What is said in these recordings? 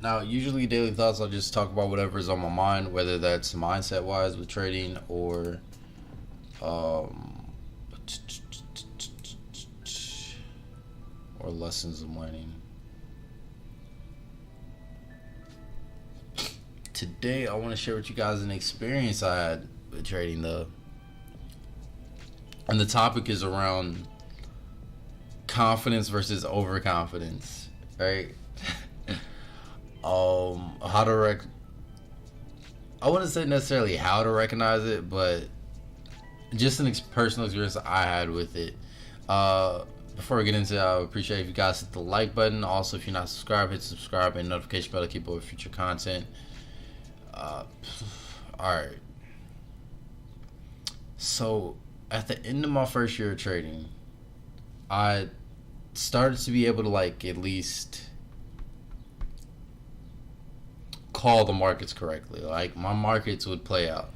Now, usually daily thoughts, I'll just talk about whatever is on my mind, whether that's mindset wise with trading um, or lessons I'm learning. Today, I want to share with you guys an experience I had with trading, though. And the topic is around confidence versus overconfidence, right? How to I wouldn't say necessarily how to recognize it, but just an personal experience I had with it. Before we get into it, I would appreciate if you guys hit the like button. Also, if you're not subscribed, hit subscribe and notification bell to keep up with future content. Alright. So, at the end of my first year of trading, I started to be able to, like, at least call the markets correctly. Like, my markets would play out.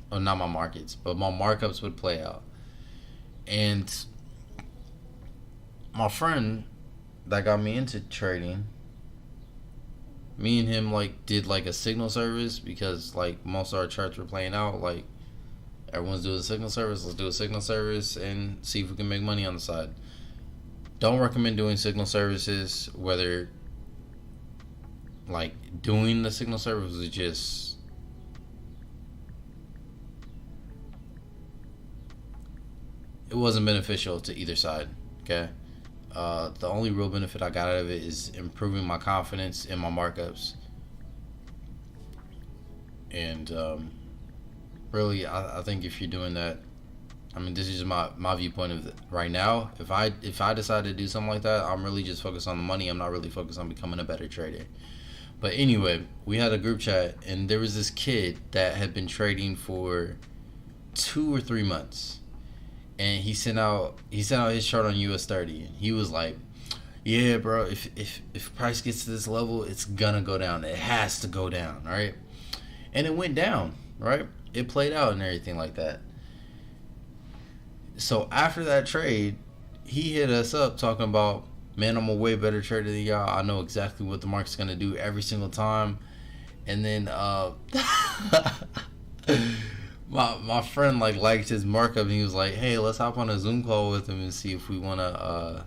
Or not my markets, but my markups would play out. And my friend that got me into trading, me and him like did like a signal service because like most of our charts were playing out. Like everyone's doing a signal service, let's do a signal service and see if we can make money on the side. Don't recommend doing signal services, whether like doing the signal service is just it wasn't beneficial to either side. Okay. The only real benefit I got out of it is improving my confidence in my markups. And really, I think if you're doing that, I mean, this is my viewpoint of it right now. If I decide to do something like that, I'm really just focused on the money. I'm not really focused on becoming a better trader. But anyway, we had a group chat, and there was this kid that had been trading for 2 or 3 months, and he sent out his chart on US 30, and he was like, "Yeah, bro, if price gets to this level, it's gonna go down. It has to go down, right?" And it went down, right? It played out and everything like that. So after that trade, he hit us up talking about, "Man, I'm a way better trader than y'all. I know exactly what the market's gonna do every single time." And then my friend like liked his markup, and he was like, "Hey, let's hop on a Zoom call with him and see if we wanna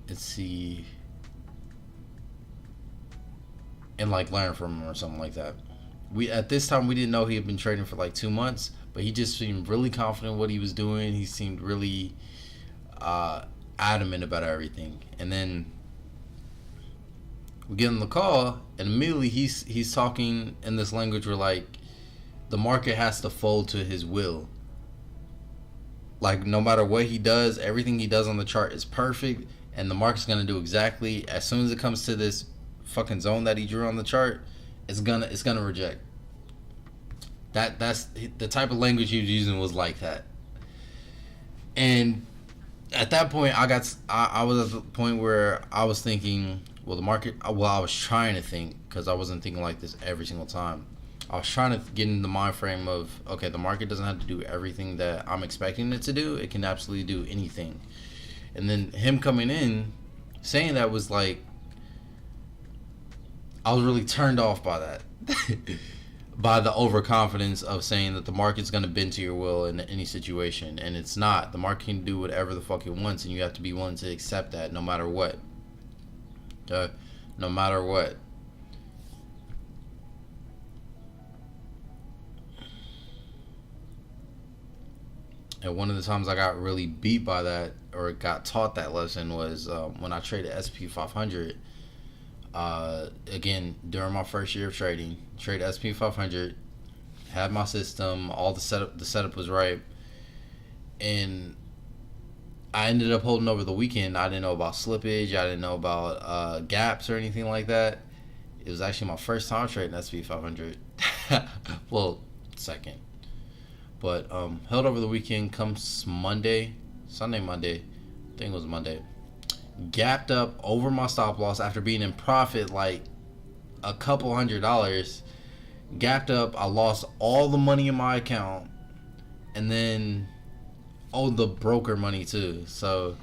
let's see and like learn from him or something like that." We at this time we didn't know he had been trading for like 2 months, but he just seemed really confident in what he was doing. He seemed really adamant about everything. And then we get on the call, and immediately he's talking in this language where like the market has to fold to his will. Like no matter what he does, everything he does on the chart is perfect, and the market's gonna do exactly as soon as it comes to this fucking zone that he drew on the chart, it's gonna reject. That's the type of language he was using was like that. And at that point, I was at the point where I was thinking, well, the market. Well, I was trying to think, because I wasn't thinking like this every single time. I was trying to get in the mind frame of, okay, the market doesn't have to do everything that I'm expecting it to do. It can absolutely do anything. And then him coming in, saying that was like, I was really turned off by that. By the overconfidence of saying that the market's going to bend to your will in any situation. And it's not. The market can do whatever the fuck it wants, and you have to be willing to accept that no matter what. No matter what. And one of the times I got really beat by that, or got taught that lesson, was when I traded SP 500. Again, during my first year of trading, trade SP 500, had my system, all the setup was right, and I ended up holding over the weekend. I didn't know about slippage, I didn't know about gaps or anything like that. It was actually my first time trading SP 500. Well, second, but held over the weekend. Comes Monday, Monday, I think it was Monday, gapped up over my stop loss after being in profit like a couple $100. Gapped up, I lost all the money in my account, and then owed the broker money too. So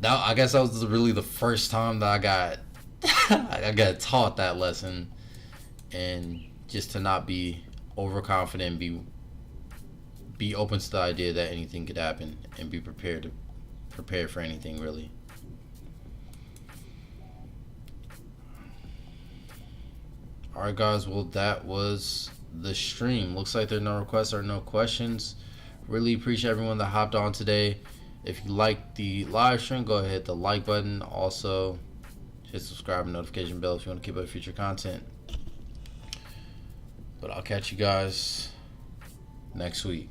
I guess that was really the first time that I got I got taught that lesson, and just to not be overconfident, be open to the idea that anything could happen, and be prepared for anything really. Alright guys, well that was the stream. Looks like there are no requests or no questions. Really appreciate everyone that hopped on today. If you like the live stream, go ahead hit the like button. Also, hit subscribe and notification bell if you want to keep up with future content. But I'll catch you guys next week.